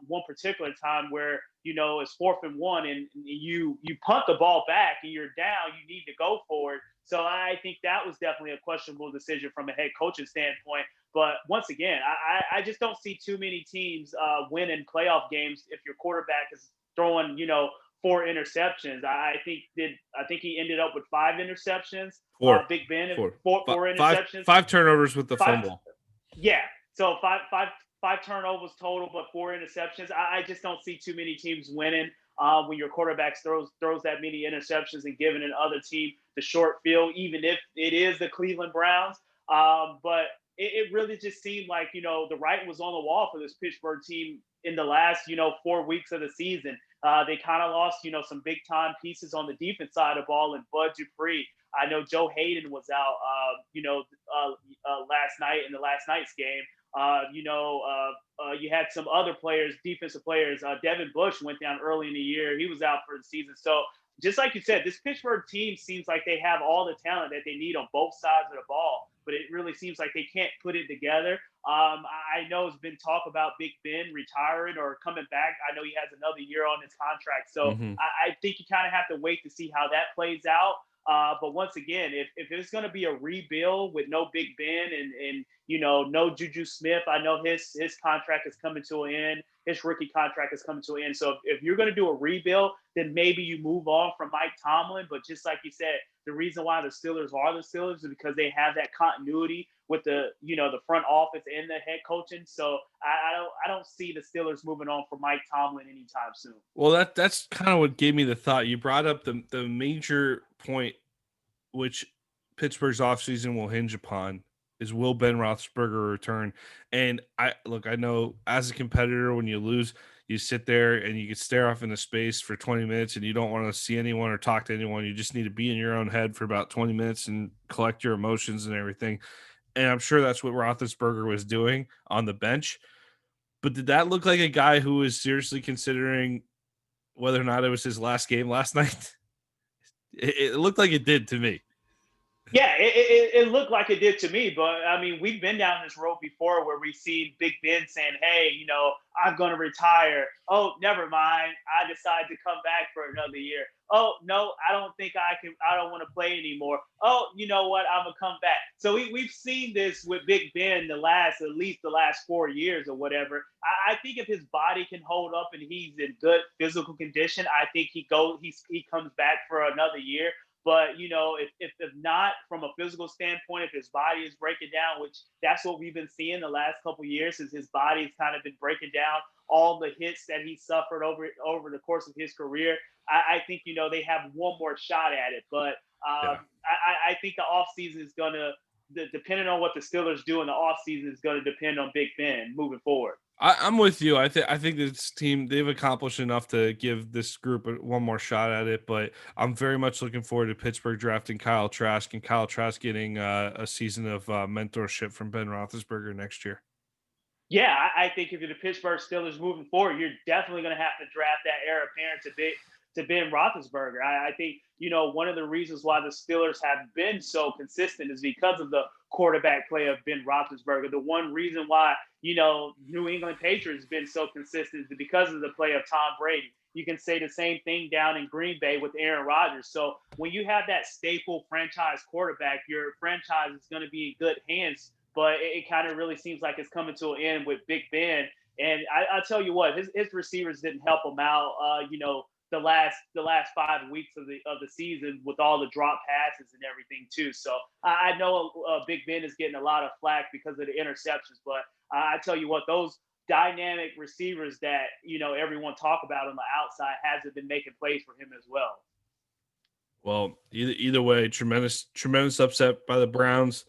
One particular time where it's 4th and 1 and you punt the ball back and you're down, you need to go for it. So I think that was definitely a questionable decision from a head coaching standpoint. But once again, I just don't see too many teams winning playoff games if your quarterback is throwing 4 interceptions. I think he ended up with 5 interceptions. Four. Big Ben, Four. four interceptions, Five turnovers with the fumble. Yeah. So five turnovers total, but 4 interceptions. I just don't see too many teams winning when your quarterback throws that many interceptions and giving another team the short field, even if it is the Cleveland Browns. But it really just seemed like the writing was on the wall for this Pittsburgh team in the last 4 weeks of the season. They kind of lost some big time pieces on the defense side of the ball, and Bud Dupree. I know Joe Hayden was out last night in the last night's game. You had some other players, defensive players. Devin Bush went down early in the year. He was out for the season. So just like you said, this Pittsburgh team seems like they have all the talent that they need on both sides of the ball, but it really seems like they can't put it together. I know it's been talk about Big Ben retiring or coming back. I know he has another year on his contract. So I think you kind of have to wait to see how that plays out. But once again, if it's going to be a rebuild with no Big Ben and no Juju Smith, I know his contract is coming to an end. His rookie contract is coming to an end. So if you're going to do a rebuild, then maybe you move on from Mike Tomlin. But just like you said, the reason why the Steelers are the Steelers is because they have that continuity with the front office and the head coaching. So I don't see the Steelers moving on from Mike Tomlin anytime soon. Well, that's kind of what gave me the thought. You brought up the major point, which Pittsburgh's offseason will hinge upon, is will Ben Roethlisberger return? And I know as a competitor, when you lose, you sit there and you can stare off into space for 20 minutes and you don't want to see anyone or talk to anyone. You just need to be in your own head for about 20 minutes and collect your emotions and everything. And I'm sure that's what Roethlisberger was doing on the bench. But did that look like a guy who was seriously considering whether or not it was his last game last night? It looked like it did to me. Yeah, it looked like it did to me, but I mean, we've been down this road before where we've seen Big Ben saying, "Hey, I'm going to retire. Oh, never mind. I decided to come back for another year. Oh, no, I don't think I can. I don't want to play anymore. Oh, you know what? I'm gonna come back." So we've seen this with Big Ben at least the last 4 years or whatever. I think if his body can hold up and he's in good physical condition, I think he comes back for another year. But if not from a physical standpoint, if his body is breaking down, which that's what we've been seeing the last couple of years, is his body's kind of been breaking down all the hits that he suffered over the course of his career. I think they have one more shot at it. But I think the offseason is gonna, depending on what the Steelers do in the offseason, is going to depend on Big Ben moving forward. I'm with you. I think this team, they've accomplished enough to give this group one more shot at it. But I'm very much looking forward to Pittsburgh drafting Kyle Trask and Kyle Trask getting a season of mentorship from Ben Roethlisberger next year. Yeah, I think if you're the Pittsburgh Steelers moving forward, you're definitely going to have to draft that heir apparent Ben Roethlisberger. I think, one of the reasons why the Steelers have been so consistent is because of the quarterback play of Ben Roethlisberger. The one reason why, New England Patriots have been so consistent is because of the play of Tom Brady. You can say the same thing down in Green Bay with Aaron Rodgers. So when you have that staple franchise quarterback, your franchise is going to be in good hands. But it kind of really seems like it's coming to an end with Big Ben. And I'll tell you what, his receivers didn't help him out. The last 5 weeks of the season with all the drop passes and everything too. So I know Big Ben is getting a lot of flack because of the interceptions, but I tell you what, those dynamic receivers that everyone talk about on the outside hasn't been making plays for him as well. Well, either way, tremendous upset by the Browns.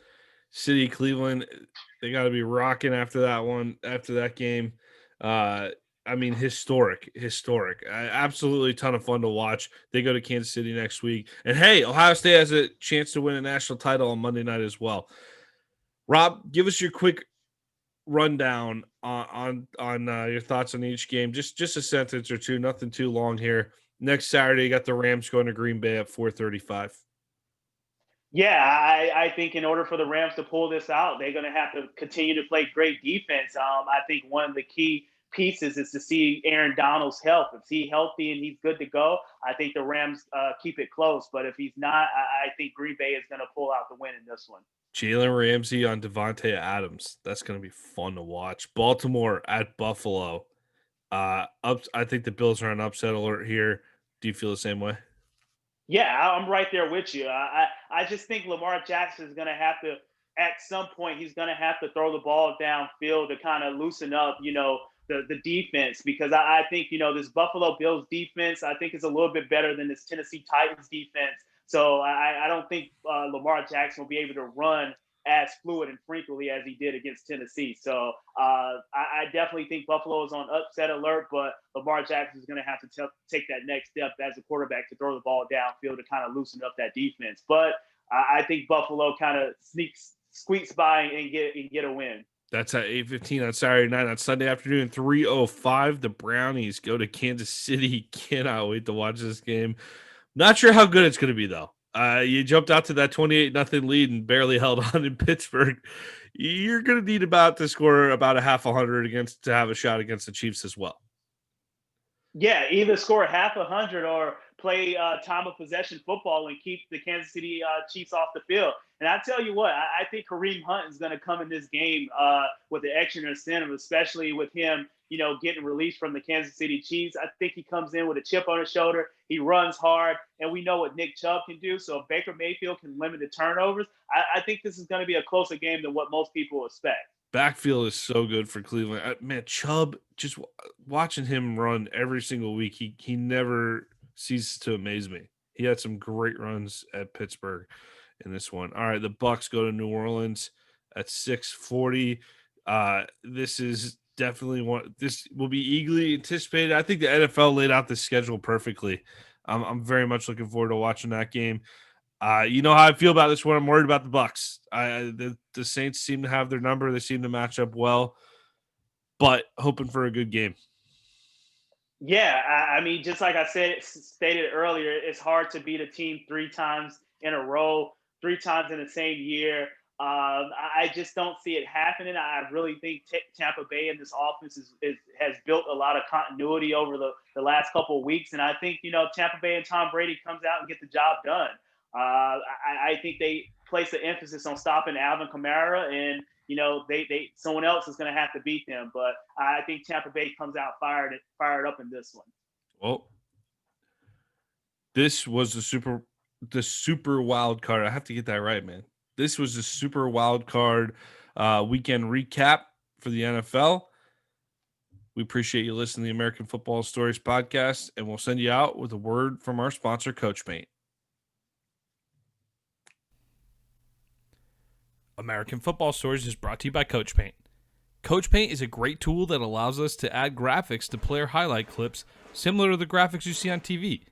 City, Cleveland, they got to be rocking after that game. I mean, historic. Absolutely ton of fun to watch. They go to Kansas City next week. And hey, Ohio State has a chance to win a national title on Monday night as well. Rob, give us your quick rundown on your thoughts on each game. Just a sentence or two, nothing too long here. Next Saturday, you got the Rams going to Green Bay at 4:35. Yeah, I think in order for the Rams to pull this out, they're going to have to continue to play great defense. I think one of the key pieces is to see Aaron Donald's health. If he's healthy and he's good to go, I think the Rams keep it close. But if he's not, I think Green Bay is going to pull out the win in this one. Jalen Ramsey on Devontae Adams. That's going to be fun to watch. Baltimore at Buffalo. I think the Bills are on upset alert here. Do you feel the same way? Yeah, I'm right there with you. I just think Lamar Jackson is going to have to, at some point, he's going to have to throw the ball downfield to kind of loosen up, the defense, because I think, this Buffalo Bills defense, I think is a little bit better than this Tennessee Titans defense. So I don't think Lamar Jackson will be able to run as fluid and frequently as he did against Tennessee. So I definitely think Buffalo is on upset alert, but Lamar Jackson is going to have to take that next step as a quarterback to throw the ball downfield to kind of loosen up that defense. But I think Buffalo kind of squeaks by and get a win. That's at 8:15 on Saturday night. On Sunday afternoon, 3:05, the Brownies go to Kansas City. Cannot wait to watch this game. Not sure how good it's going to be, though. You jumped out to that 28-0 lead and barely held on in Pittsburgh. You're going to need to score about a half 100 to have a shot against the Chiefs as well. Yeah, either score half 100 or play time of possession football and keep the Kansas City Chiefs off the field. And I tell you what, I think Kareem Hunt is going to come in this game with the extra incentive, especially with him, getting released from the Kansas City Chiefs. I think he comes in with a chip on his shoulder. He runs hard, and we know what Nick Chubb can do. So if Baker Mayfield can limit the turnovers, I think this is going to be a closer game than what most people expect. Backfield is so good for Cleveland. Man, Chubb, just watching him run every single week, he never ceases to amaze me. He had some great runs at Pittsburgh in this one. All right, the Bucs go to New Orleans at 6:40. This is definitely one. This will be eagerly anticipated. I think the NFL laid out the schedule perfectly. I'm very much looking forward to watching that game. You know how I feel about this one. I'm worried about the Bucs. The Saints seem to have their number. They seem to match up well, but hoping for a good game. Yeah, I mean, just like I stated earlier, it's hard to beat a team 3 times in a row, 3 times in the same year. I just don't see it happening. I really think Tampa Bay and this offense has built a lot of continuity over the last couple of weeks, and I think Tampa Bay and Tom Brady comes out and get the job done. I think they place the emphasis on stopping Alvin Kamara, and they someone else is going to have to beat them. But I think Tampa Bay comes out fired up in this one. Well, this was the super wild card. I have to get that right, man. This was the super wild card weekend recap for the NFL. We appreciate you listening to the American Football Stories podcast, and we'll send you out with a word from our sponsor, Coach Paint. American Football Stories is brought to you by Coach Paint. Coach Paint is a great tool that allows us to add graphics to player highlight clips similar to the graphics you see on TV.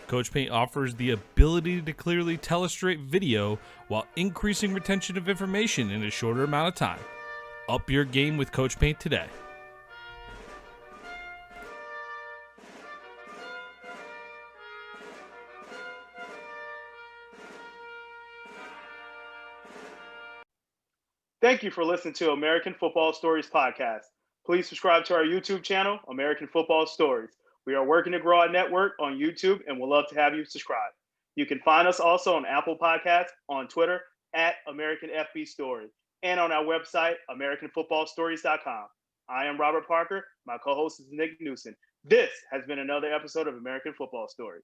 Coach Paint offers the ability to clearly telestrate video while increasing retention of information in a shorter amount of time. Up your game with Coach Paint today. Thank you for listening to American Football Stories podcast. Please subscribe to our YouTube channel, American Football Stories. We are working to grow our network on YouTube and we'd love to have you subscribe. You can find us also on Apple Podcasts, on Twitter at American FB Story, and on our website, AmericanFootballStories.com. I am Robert Parker. My co-host is Nick Knudsen. This has been another episode of American Football Stories.